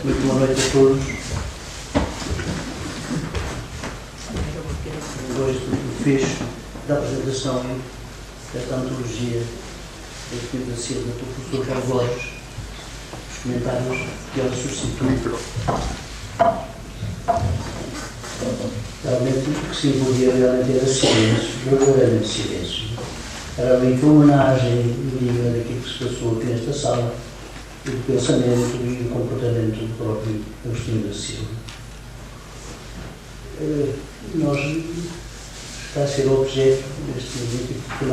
Muito boa noite a todos. Gosto do fecho da apresentação desta antologia da Espírito da Silva do professor Carlos Borges, os comentários que ela suscitou. Realmente o que se envolvia realmente era silêncio, verdadeiramente silêncio. Era ali uma homenagem digna daquilo que se passou aqui nesta sala, e do pensamento e do comportamento do próprio Agostinho da Silva. Nós está a ser objeto deste evento, porque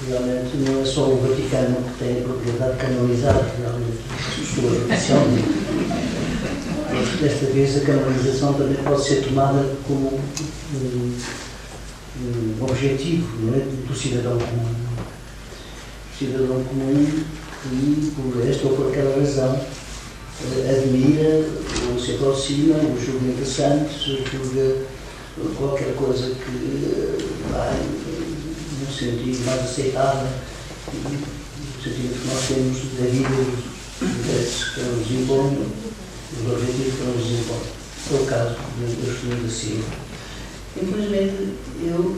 realmente não é só o Vaticano que tem a propriedade de canonizar realmente as pessoas oficialmente. Mas desta vez a canonização também pode ser tomada como um objetivo, não é? Do cidadão comum. O cidadão comum que, por esta ou por aquela razão, admira ou se aproxima, ou julga interessante, julga qualquer coisa que vai no sentido mais aceitável, no sentido que nós temos da vida, os interesses que nos impõem, os objetivos que nos impõem. É o caso do Agostinho da Silva. Infelizmente, eu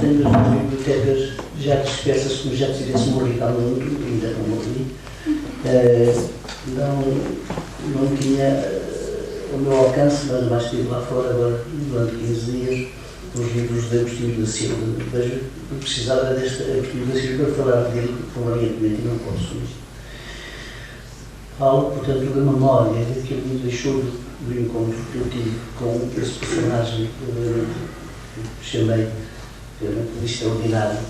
tenho as minhas bibliotecas já dispersas, como já tivesse morrido há muito, ainda não morri. Não tinha o meu alcance, mas mais estive lá fora agora, durante 15 dias, os livros de Agostinho da Silva. Vejo que precisava deste Agostinho da Silva para falar dele convenientemente e não posso. Falo, portanto, da memória que ele me deixou do encontro que eu tive com esse personagem que chamei de extraordinário.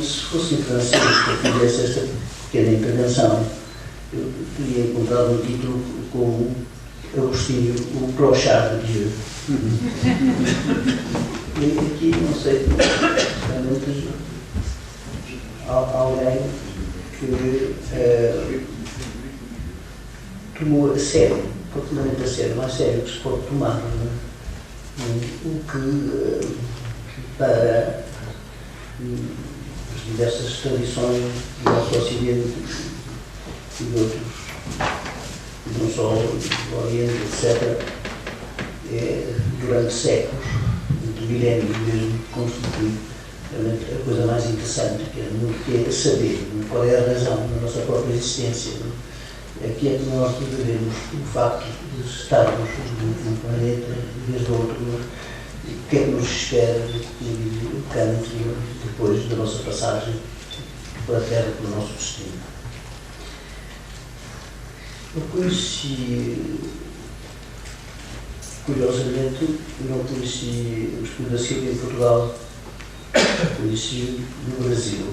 Se fosse em francês que eu fizesse esta pequena intervenção, eu teria encontrado um título como Agostinho, o Clochard de Dieu. E aqui, não sei, realmente alguém que tomou a sério, profundamente a sério, mais sério que se pode tomar, o que para as diversas tradições do nosso Ocidente e de outros, não só do Oriente, etc., durante séculos, de milénios mesmo, constitui realmente a coisa mais interessante, que é saber qual é a razão da nossa própria existência. Aqui é que nós devemos o facto de estarmos num planeta em vez do outro, o que é que nos espera, o Kant, depois da nossa passagem pela Terra, pelo nosso destino. Eu conheci, curiosamente, não conheci o Agostinho da Silva em Portugal, conheci no Brasil.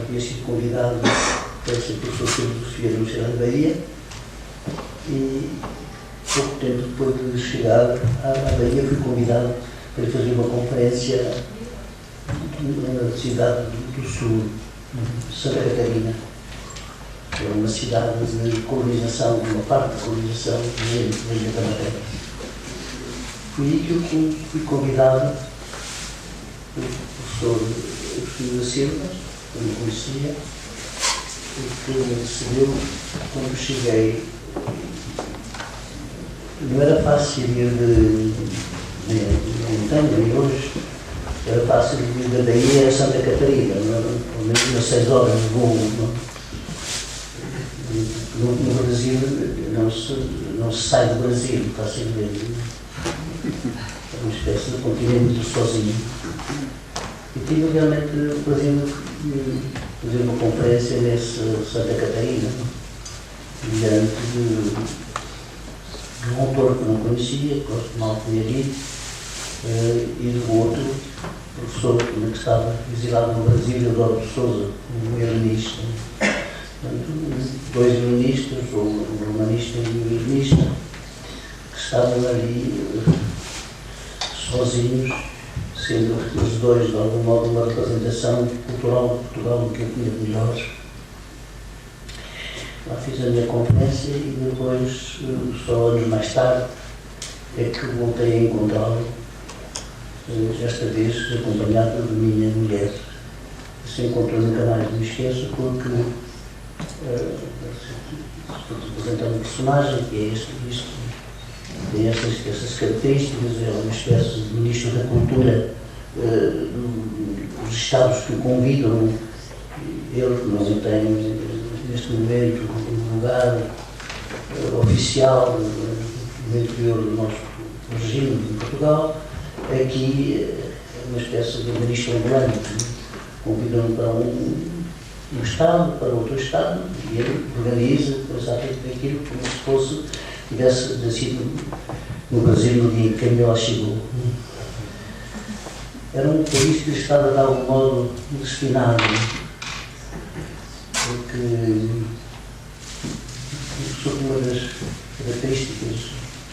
Tinha sido convidado para ser professor de filosofia na Universidade da Bahia e pouco tempo depois de chegar à Bahia fui convidado para fazer uma conferência na cidade do sul, Santa Catarina. É uma cidade de colonização, uma parte da colonização da Ilha da Madeira. Foi aí que eu fui convidado pelo professor Agostinho da Silva, eu não conhecia, que me recebeu quando cheguei. Não era fácil ir de montanha, e hoje era fácil ir da Bahia a Santa Catarina, pelo menos umas 6 horas de voo. No Brasil não se sai do Brasil facilmente. É uma espécie de continente sozinho. E tive realmente o prazer de fazer uma conferência nesse Santa Catarina, diante de um autor que não conhecia, que mal tinha dito, e de outro professor que estava exilado no Brasil, Eudoro de Souza, um heleninista. Dois helenistas, ou um romanista e um helenista, que estavam ali sozinhos, sendo os dois, de algum modo, uma representação cultural de Portugal, do que eu tinha de melhor. Lá fiz a minha conferência e depois, só anos mais tarde, é que voltei a encontrá-lo, esta vez acompanhado de minha mulher, esse encontro nunca mais me esqueço, porque representando um personagem que é isto, tem essas características, é uma espécie de ministro da cultura dos Estados que o convidam. Ele não tem, neste momento, um lugar oficial no interior do nosso regime de Portugal. Aqui é uma espécie de ministro ambulante, convidam para um Estado, para outro Estado, e ele organiza exatamente aquilo como se fosse, tivesse nascido no Brasil no dia em que Camilo chegou. Era um país que estava de algum modo destinado, porque sob uma das características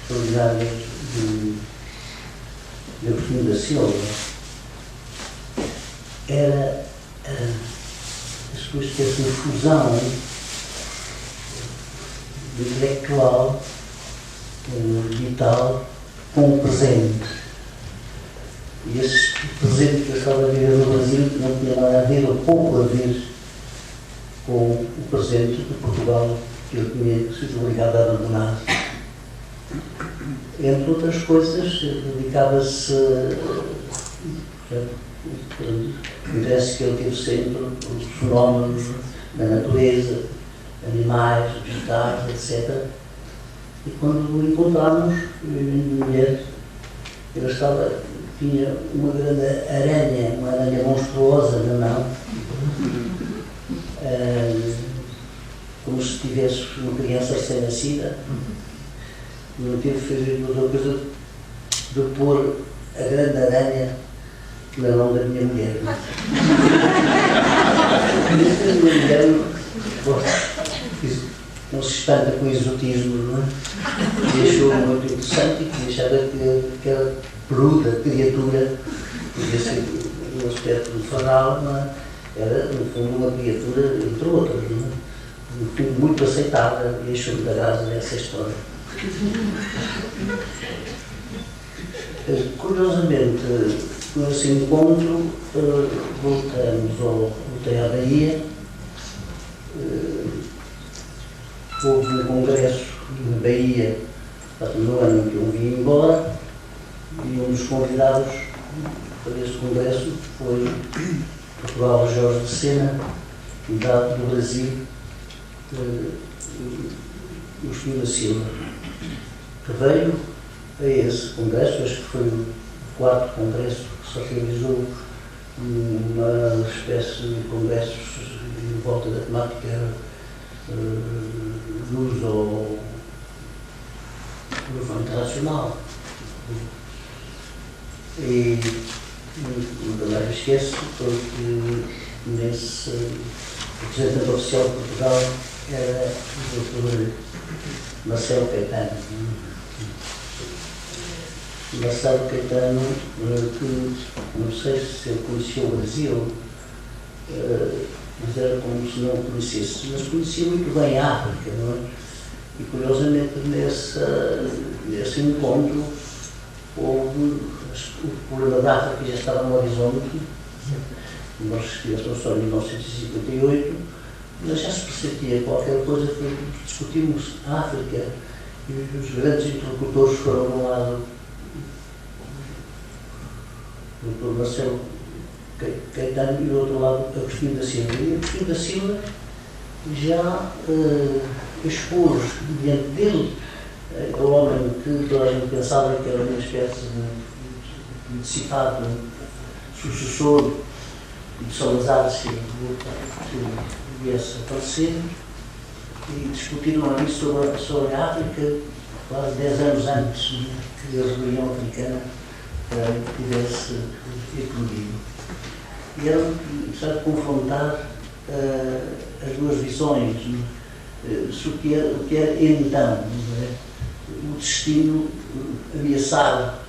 extraordinárias de Agostinho da Silva era a sua espécie de fusão intelectual, vital, com o presente. E esse presente que eu estava a viver no Brasil não tinha nada a ver, ou pouco a ver, com o presente de Portugal que eu tinha sido obrigado a abandonar. Entre outras coisas, dedicava-se o interesse que ele teve sempre os fenómenos da natureza, animais, vegetais, etc. E quando o encontramos, eu e a minha mulher, ele tinha uma grande aranha, uma aranha monstruosa na mão, como se tivesse uma criança recém-nascida. Não tive feito outra coisa de pôr a grande aranha na mão da minha mulher. A minha mulher não se espanta com exotismo, não é? E achou muito interessante e achava que aquela peluda criatura, podia ser um aspecto de faral, era, no fundo, uma criatura, entre outras, não é? No fundo, muito aceitável, e achou muita graça nessa história. Curiosamente, com esse encontro, voltei à Bahia. Houve um congresso na Bahia, no ano em que eu vim embora, e um dos convidados para esse congresso foi Portugal Jorge de Sena, convidado do Brasil, Agostinho da Silva, que veio a esse congresso. Acho que foi o 4º congresso que se realizou, uma espécie de congressos em volta da temática luso internacional. E nunca mais me esqueço, porque nesse representante oficial de Portugal era o Dr. Marcelo Caetano. Marcelo Caetano, que não sei se ele conhecia o Brasil, mas era como se não o conhecesse, mas conhecia muito bem a África, não é? E curiosamente nesse encontro houve o problema da África que já estava no horizonte. Nós estivéssemos só em 1958, mas já se pressentia qualquer coisa, discutimos a África e os grandes interlocutores foram de um lado o Dr. Marcelo Caetano e do outro lado Agostinho da Silva. E Agostinho da Silva já expôs diante dele o homem que toda a gente pensava que era uma espécie de dissipado sucessor de Salazar, se viesse a aparecer, e discutiram ali sobre a África quase 10 anos antes que a rebelião africana tivesse eclodido. E era necessário confrontar as duas visões, o que era então o destino ameaçado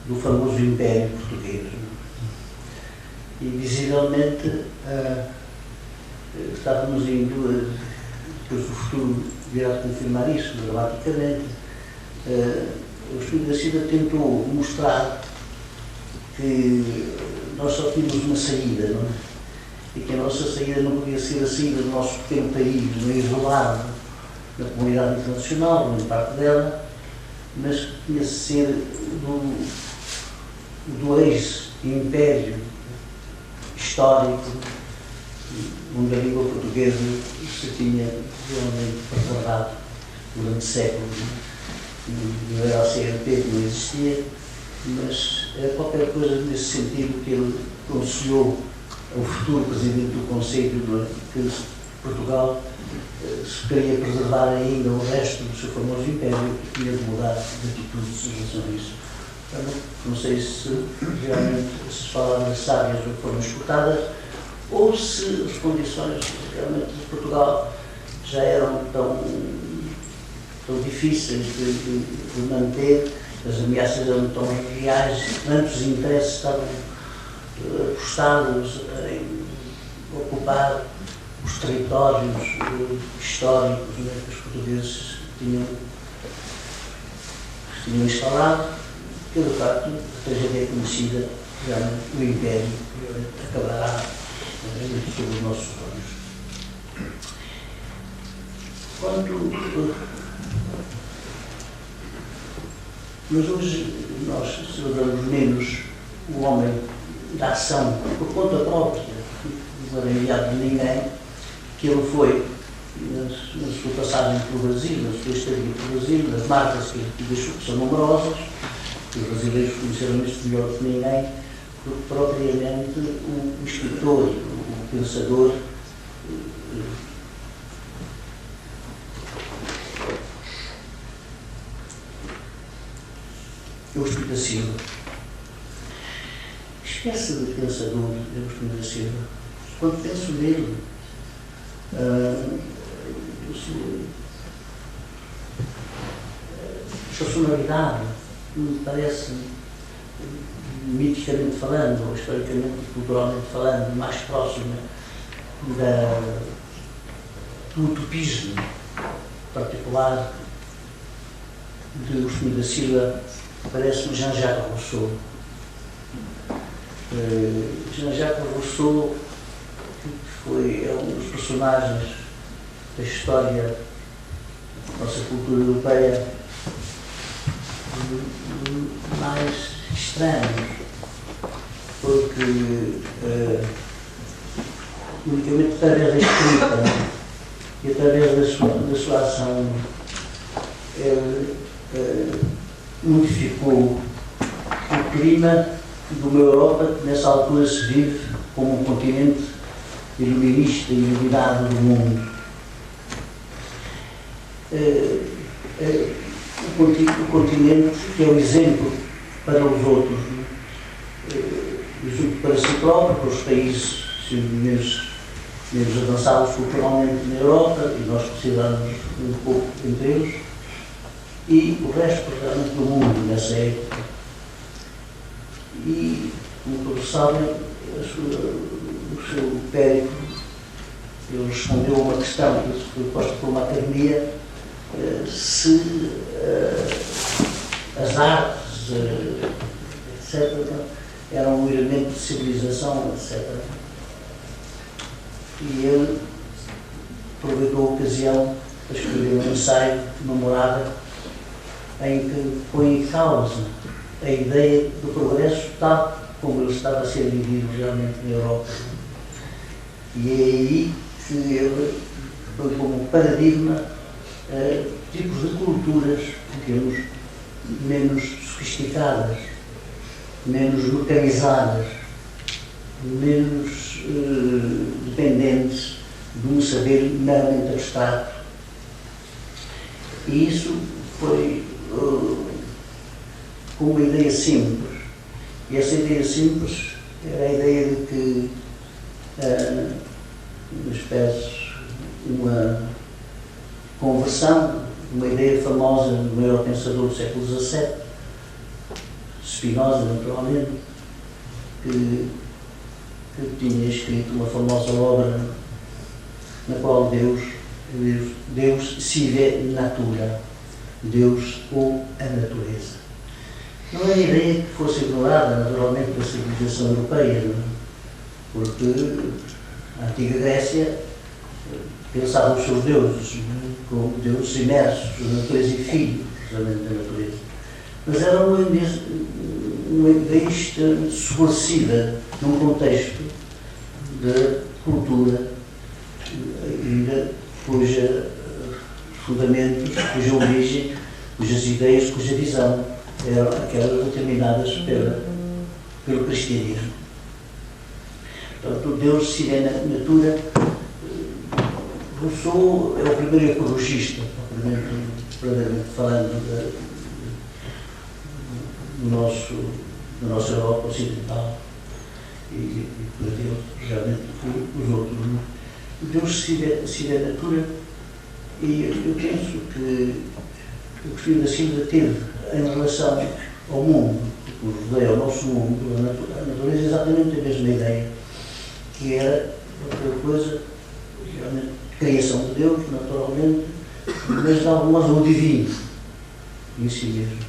do famoso Império Português. E visivelmente estávamos indo, depois o futuro virá confirmar isso dramaticamente. O Agostinho da Silva tentou mostrar que nós só tínhamos uma saída, não é? e que a nossa saída não podia ser a saída do nosso pequeno país, meio isolado na comunidade internacional, em parte dela, mas que tinha de ser do ex-império histórico, onde a língua portuguesa se tinha realmente preservado durante séculos. Não era a CNT que não existia, mas era qualquer coisa nesse sentido que ele aconselhou ao futuro presidente do Conselho que Portugal se queria preservar ainda o resto do seu famoso império e tinha de mudar de atitude em relação a isso. Não sei se realmente essas palavras sábias foram escutadas ou se as condições realmente de Portugal já eram tão difíceis de manter, as ameaças eram tão reais, tantos interesses estavam apostados em ocupar os territórios históricos, né, que os portugueses tinham instalado, que de facto a tragédia é conhecida, já o Império acabará sob os nossos olhos. Mas hoje nós celebramos menos o homem da ação por conta própria, não era enviado de ninguém, que ele foi na sua passagem pelo Brasil, na sua estadia pelo Brasil, nas marcas que ele deixou, que são numerosas, que os brasileiros conheceram isto melhor que ninguém, porque propriamente o escritor, o pensador, Agostinho da Silva. Espécie de pensador Agostinho da Silva. Quando penso nele, a sua sonoridade me parece, miticamente falando, ou historicamente, culturalmente falando, mais próxima do utopismo particular de Agostinho da Silva. Parece-me Jean-Jacques Rousseau. Jean-Jacques Rousseau é um dos personagens da história da nossa cultura europeia mais estranhos, porque unicamente através da escrita e através da sua ação ele modificou o clima de uma Europa que nessa altura se vive como um continente iluminista e iluminado do mundo. O continente que é o exemplo para os outros, exemplo para si próprio, para os países menos avançados culturalmente na Europa, e nós consideramos um pouco entre eles, e o resto realmente do mundo nessa época. E, como todos sabem, o seu périplo, ele respondeu a uma questão que foi posta por uma academia, se as artes, etc., eram um elemento de civilização, etc. E ele aproveitou a ocasião para escrever um ensaio memorável em que põe em causa a ideia do progresso tal como ele estava a ser vivido realmente na Europa. E é aí que ele põe como paradigma tipos de culturas, digamos, menos sofisticadas, menos mecanizadas, menos dependentes de um saber meramente abstrato. E isso foi com uma ideia simples. E essa ideia simples era a ideia de que uma conversão, uma ideia famosa do maior pensador do século XVII, Spinoza, naturalmente, que tinha escrito uma famosa obra na qual Deus sive natura, Deus ou a natureza. Não é a ideia que fosse ignorada, naturalmente, pela civilização europeia, não? Porque A antiga Grécia pensava os seus deuses como deuses imersos na natureza e filhos da natureza. Mas era uma egoísta subversiva num contexto de cultura cuja fundamentos, cuja origem, cujas ideias, cuja visão eram aquelas determinadas pelo cristianismo. Portanto, o Deus Sine Natura, Rousseau é o primeiro ecologista, propriamente falando da nossa Europa ocidental e por Deus, realmente os outros. O Deus Sine Natura, e eu penso que o que Firmo da Silva teve em relação ao mundo, que nos rodeia, ao nosso mundo, a natureza, é exatamente a mesma ideia, que era outra coisa, realmente, criação de Deus, naturalmente, mas de algum modo o divino em si mesmo.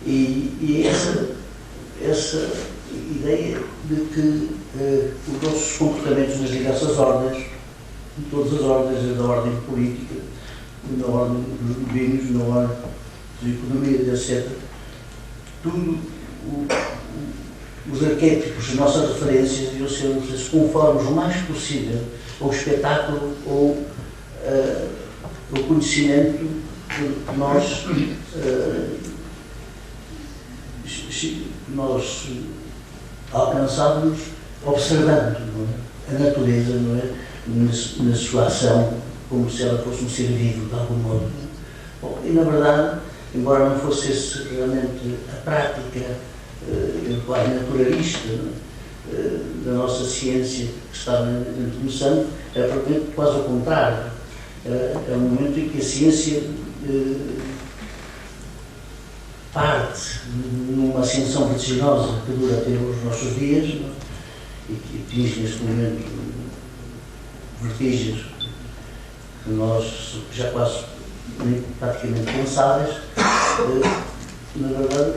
E essa ideia de que os nossos comportamentos nas diversas ordens, em todas as ordens, da ordem política, na ordem dos domínios, na ordem das economias, etc., tudo os arquétipos, as nossas referências deviam ser conformes o mais possível ao espetáculo ou ao conhecimento que nós alcançávamos observando, não é? A natureza, não é? Na sua ação, como se ela fosse um ser vivo, de algum modo. Bom, e na verdade, embora não fosse esse realmente a prática quase naturalista, da nossa ciência que estava começando, era propriamente quase ao contrário. É um momento em que a ciência parte numa ascensão vertiginosa que dura até os nossos dias, e que atinge neste momento vertigens que nós já quase praticamente pensáveis. Na verdade,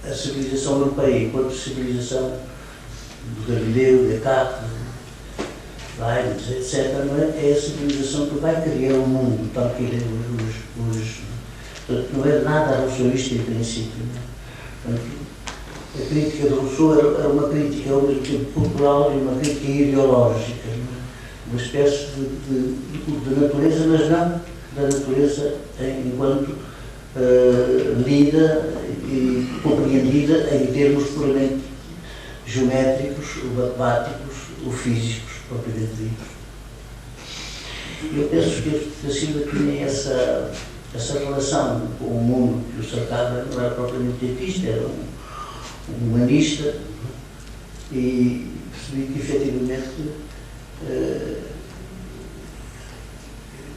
a civilização europeia, enquanto civilização do Galileu, Descartes, Leibniz, etc., não é a civilização que vai criar o mundo tal que ele é hoje. Portanto, não é nada rousseauista em princípio. Portanto, a crítica de Rousseau era uma crítica ao mesmo tempo cultural e uma crítica ideológica, uma espécie de natureza, mas não da natureza enquanto lida e compreendida em termos puramente geométricos, ou matemáticos, ou físicos, propriamente ditos. Eu penso que a Silva tinha essa relação com o mundo que o cercava, não era propriamente teatista, era um humanista, e percebi que efetivamente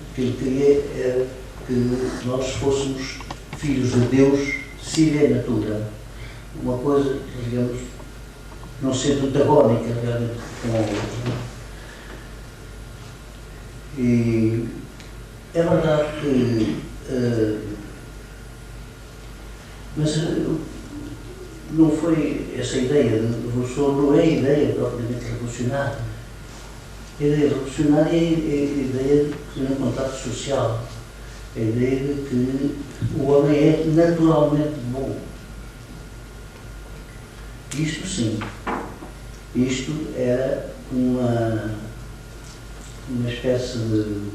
o que ele queria era que nós fôssemos filhos de Deus sine natura, uma coisa, digamos, não sendo antagónica realmente com a outra. E é verdade que mas não foi essa ideia de Rousseau, não é a ideia propriamente revolucionária. A ideia revolucionária é a ideia de um contato social, a ideia de que o homem é naturalmente bom. Isto sim, isto era uma espécie de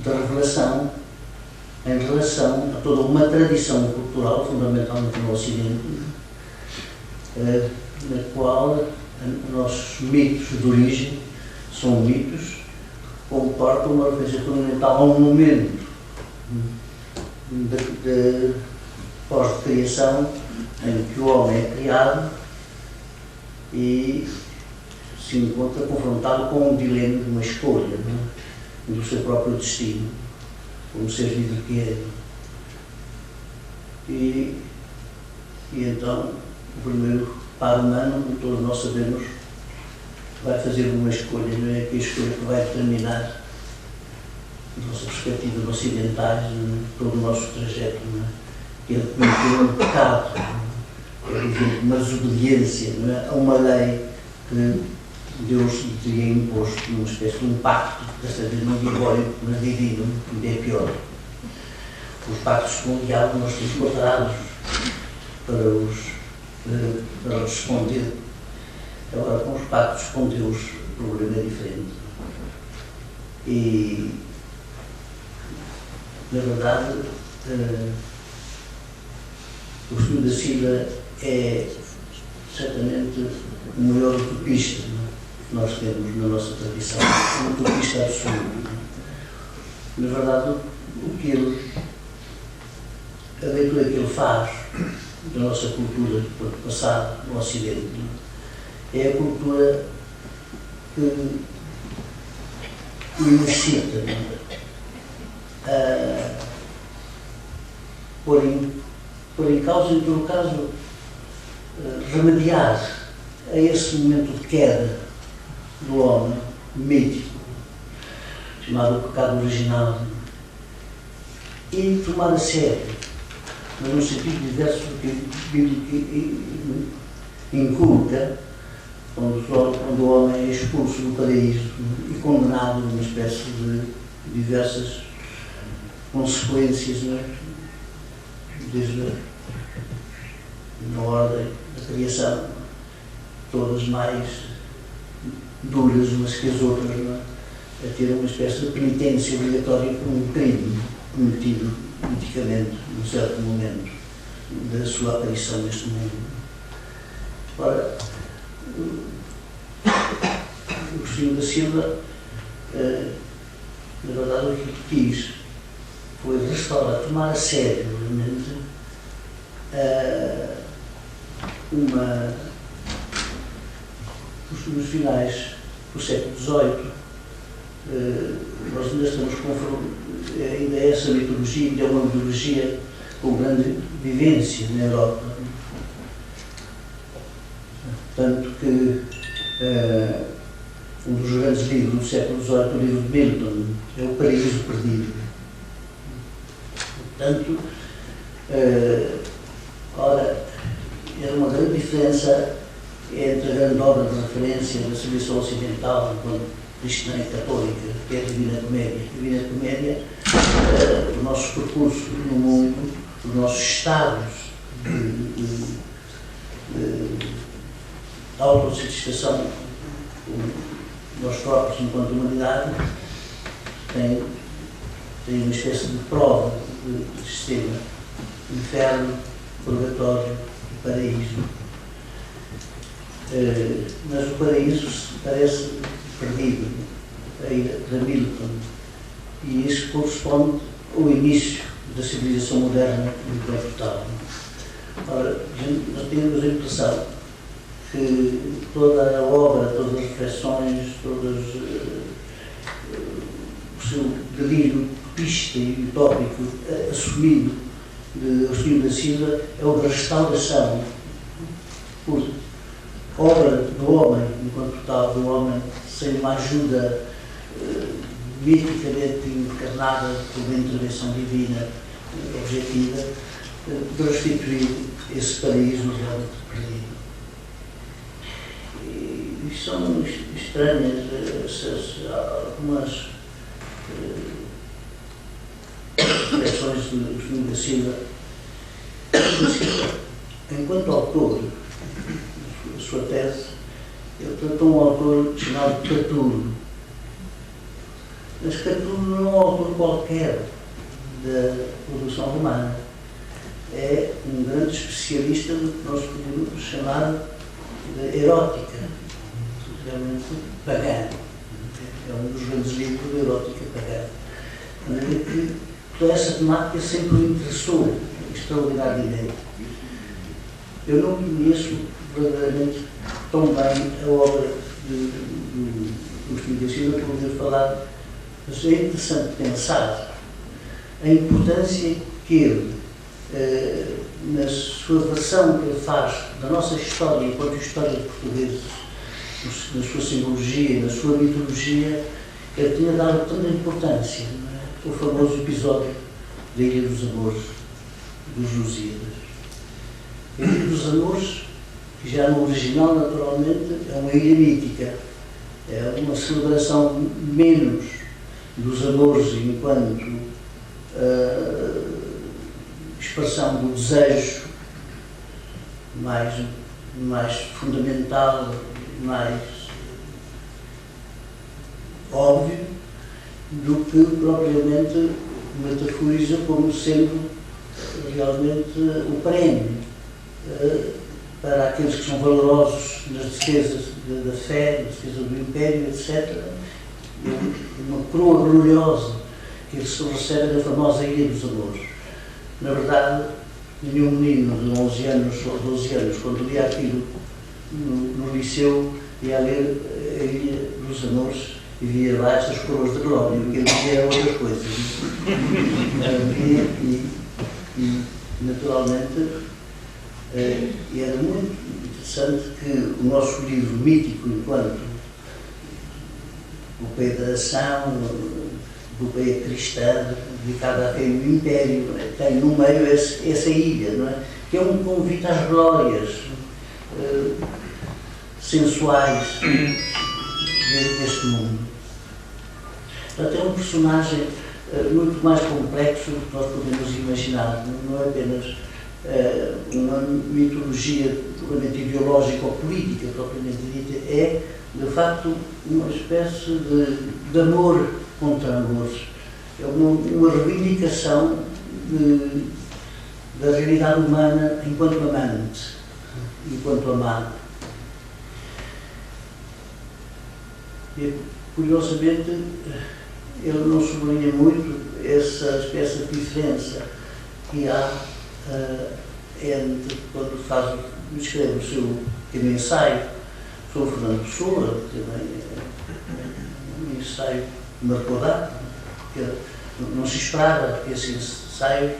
revelação em relação a toda uma tradição cultural, fundamentalmente no Ocidente, na qual nossos mitos de origem são mitos que comportam uma referência fundamental a um momento de pós-criação em que o homem é criado e se encontra confrontado com um dilema de uma escolha, do seu próprio destino, como ser livre que é. E então, o primeiro par humano, como todos nós sabemos, vai fazer uma escolha, não é? Que a escolha que vai determinar, da nossa perspectiva ocidentais, todo o nosso trajeto, não é? Que é de cometer um pecado, uma desobediência, não é? A uma lei que Deus lhe teria imposto numa espécie de um pacto, desta vez não diabólico, mas divino, que é pior. Os pactos com o diabo nós temos preparados para os responder. Agora, com os pactos com Deus, o problema é diferente. E, na verdade, o Sr. da Silva é certamente o melhor utopista que nós temos na nossa tradição, um utopista absoluto. Na verdade, a leitura que ele faz da nossa cultura passada no Ocidente é a cultura que o incita a pôr em causa, em todo caso, remediar a esse momento de queda do homem mítico, chamado pecado original, e tomar a sério, mas num sentido diverso do que a Bíblia inculca, quando o homem é expulso do paraíso e condenado a uma espécie de diversas consequências, não é? Desde na ordem da criação, todas mais duras umas que as outras, não é? A ter uma espécie de penitência obrigatória por um crime cometido politicamente, num certo momento da sua aparição neste mundo. Ora, o Sr. da Silva, na verdade, o que quis foi restaurar, tomar a sério, realmente, nos finais do século XVIII, nós ainda estamos ainda é essa mitologia, ainda é uma mitologia com grande vivência na Europa. Tanto que um dos grandes livros do século XVIII, o livro de Milton, é O Paraíso Perdido. Portanto, ora, era uma grande diferença entre a grande obra de referência da civilização ocidental, enquanto cristã e católica, que é a Divina Comédia. A Divina Comédia, o nosso percurso no mundo, os nossos estados de autossatisfação, nós próprios, enquanto humanidade, tem uma espécie de prova de sistema: inferno, purgatório e paraíso. Mas o paraíso parece perdido, a ira de Milton, e isso corresponde ao início da civilização moderna enquanto tal. Ora, nós temos a impressão que toda a obra, todas as reflexões, o seu delírio utopista e utópico assumido de Agostinho da Silva é o de restauração por obra do homem, enquanto tal, do homem sem uma ajuda miticamente encarnada por uma intervenção divina objetiva, de restituir esse paraíso realmente perdido. E são estranhas algumas reflexões do Sr. da Silva. Enquanto autor, a sua tese, ele tratou um autor chamado Catulo. Mas Catulo não é um autor qualquer da produção romana. É um grande especialista do que nós podemos chamar de erótica, realmente pagã. É um dos grandes livros de erótica pagã. De maneira que toda essa temática sempre me interessou extraordinariamente. Eu não conheço verdadeiramente tão bem a obra do Agostinho da Silva para poder falar, mas é interessante pensar a importância que ele, na sua versão que ele faz da nossa história enquanto história de portugueses, na sua simbologia, na sua mitologia, ele tinha dado tanta importância, não é? O famoso episódio da Ilha dos Amores, dos Lusíadas. A Ilha dos Amores, que já no original, naturalmente, é uma ilha mítica. É uma celebração menos dos amores enquanto expressão do desejo mais fundamental, mais óbvio, do que propriamente metaforiza como sendo realmente o prémio para aqueles que são valorosos nas defesas da fé, na defesa do Império, etc. Uma coroa gloriosa que se recebe da famosa Ilha dos Amores. Na verdade, nenhum menino de 11 anos ou 12 anos, quando lia aquilo no liceu, ia ler a Ilha dos Amores e via lá estas coroas de glória, o que ele dizia era outras coisas. E naturalmente, e era muito interessante que o nosso livro mítico, enquanto epopeia da ação, epopeia cristã, dedicada a quem o Império tem no meio essa ilha, não é? Que é um convite às glórias sensuais deste mundo. Portanto, é um personagem muito mais complexo do que nós podemos imaginar. Não é apenas uma mitologia puramente ideológica ou política, propriamente dita, é, de facto, uma espécie de amor contra amor. É uma reivindicação da realidade humana enquanto amante, enquanto amado. E, curiosamente, ele não sublinha muito essa espécie de diferença que há entre quando escreve o seu pequeno ensaio sobre Fernando Pessoa, que também é um ensaio que marcou a data, porque não se esperava que esse ensaio,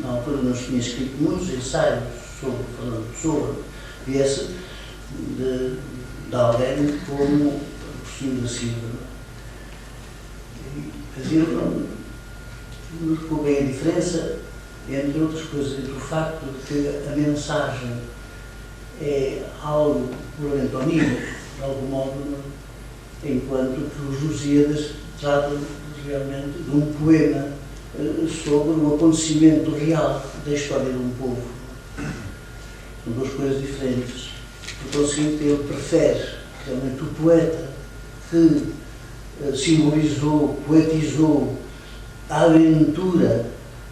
na altura não se tinha escrito muitos ensaios sobre Fernando Pessoa, viesse de alguém como Agostinho da Silva. Mas ele não ficou bem a diferença, entre outras coisas, entre o facto de que a mensagem é algo puramente onírico, de algum modo, enquanto que os Lusíadas tratam realmente de um poema sobre um acontecimento real da história de um povo. São duas coisas diferentes. Por conseguinte, ele prefere realmente o poeta que simbolizou, poetizou a aventura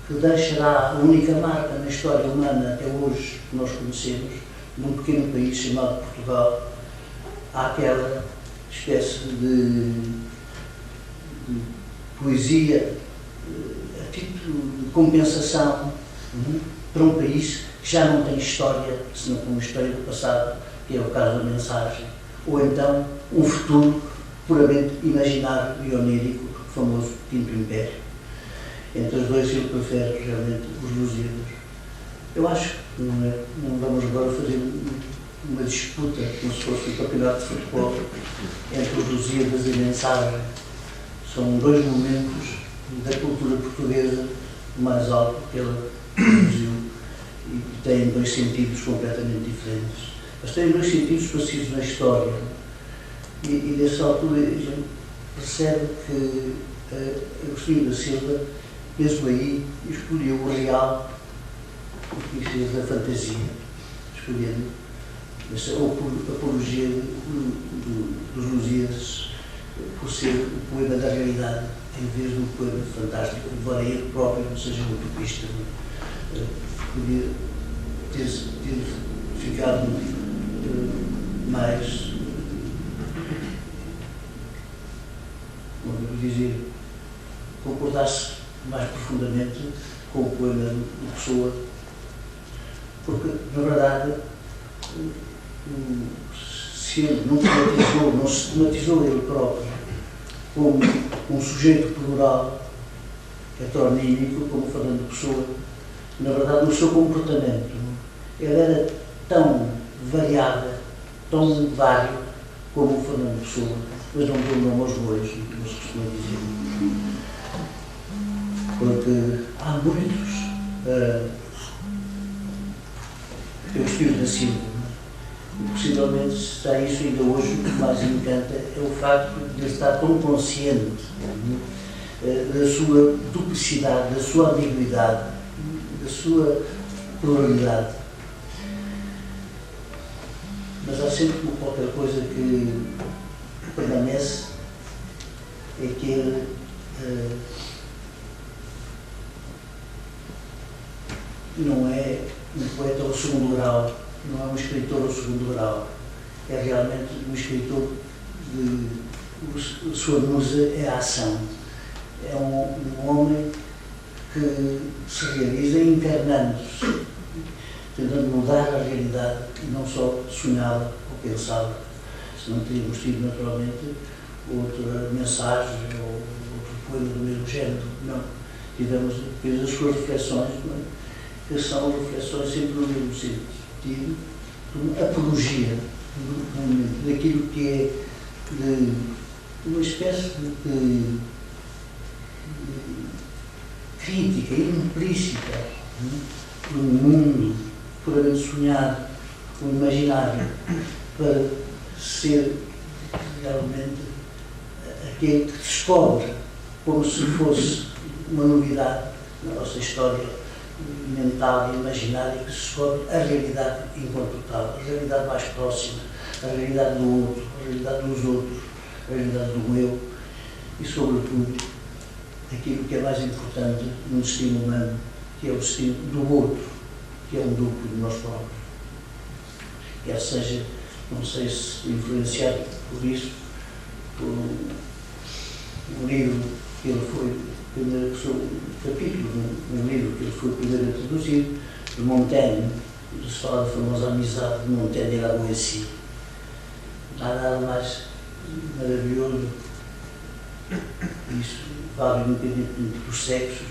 que deixará a única marca na história humana até hoje que nós conhecemos, num pequeno país chamado Portugal, àquela espécie de poesia a título de compensação para um país que já não tem história, senão como história do passado, que é o caso da mensagem, ou então um futuro puramente imaginário e onírico, o famoso Quinto Império. Entre os dois ele prefere realmente os Lusíadas. Eu acho que não vamos agora fazer uma disputa, como se fosse um campeonato de futebol, entre os Lusíadas e a mensagem. São dois momentos da cultura portuguesa mais alto que ela produziu e têm dois sentidos completamente diferentes. Mas têm dois sentidos precisos na história. E nessa altura a gente percebe que Agostinho da Silva, mesmo aí, escolheu o real e fez a fantasia, escolhendo essa apologia dos Lusíadas por ser o poema da realidade, em vez do poema fantástico, embora ele próprio não seja um utopista. Podia ter ficado mais, como eu dizer, concordar-se mais profundamente com o poema de Pessoa, porque, na verdade, se ele não se tematizou ele próprio como um sujeito plural, heteronímico, como Fernando Pessoa, na verdade, no seu comportamento, ele era tão variável, tão vário como o Fernando Pessoa, mas não deu nome aos bois, como se costuma dizer. Porque há muitos Agostinho da Silva. Possivelmente está isso ainda hoje, o que mais me encanta é o facto de ele estar tão consciente da sua duplicidade, da sua ambiguidade, da sua pluralidade. Mas há sempre qualquer coisa que permanece, é que ele não é um poeta ao segundo grau, não é um escritor ao segundo grau, é realmente um escritor de sua musa é a ação. É um homem que se realiza encarnando-se, tentando mudar a realidade e não só sonhá-la ou pensá-la. Se não teríamos tido, naturalmente, outra mensagem ou outro poema do mesmo género. Não. Tivemos depois as suas reflexões, que são reflexões sempre no mesmo sentido, de uma apologia daquilo que é de uma espécie de crítica implícita do mundo puramente sonhado, o imaginário, para ser realmente aquele que descobre, como se fosse uma novidade na nossa história mental e imaginária, que se descobre a realidade enquanto tal, a realidade mais próxima, a realidade do outro, a realidade dos outros, a realidade do eu e, sobretudo, aquilo que é mais importante no destino humano, que é o destino do outro, que é um duplo de nós próprios. Quer seja, não sei se influenciado por isso, por um livro que ele foi, capítulo de um livro que ele foi primeiro a traduzir, de Montaigne, onde se fala da famosa amizade de Montaigne e Lavoisier. Não há nada mais maravilhoso, isso vale independentemente dos sexos,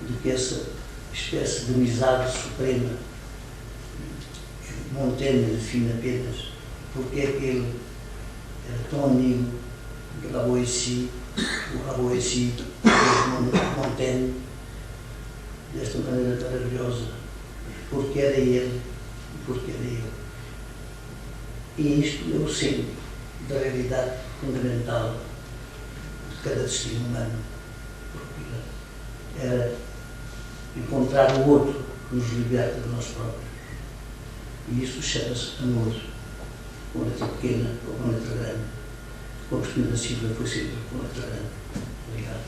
do que essa espécie de amizade suprema. Montaigne define apenas porque é que ele era tão amigo de Lavoisier, o Lavoisier, Montaigne, desta maneira maravilhosa, porque era ele, porque era eu. E isto é o centro da realidade fundamental de cada destino humano, porque era encontrar o outro que nos liberta de nós próprios. E isso chama-se amor, com letra pequena ou com letra grande. O Agostinho da Silva foi sempre com letra grande. Obrigado.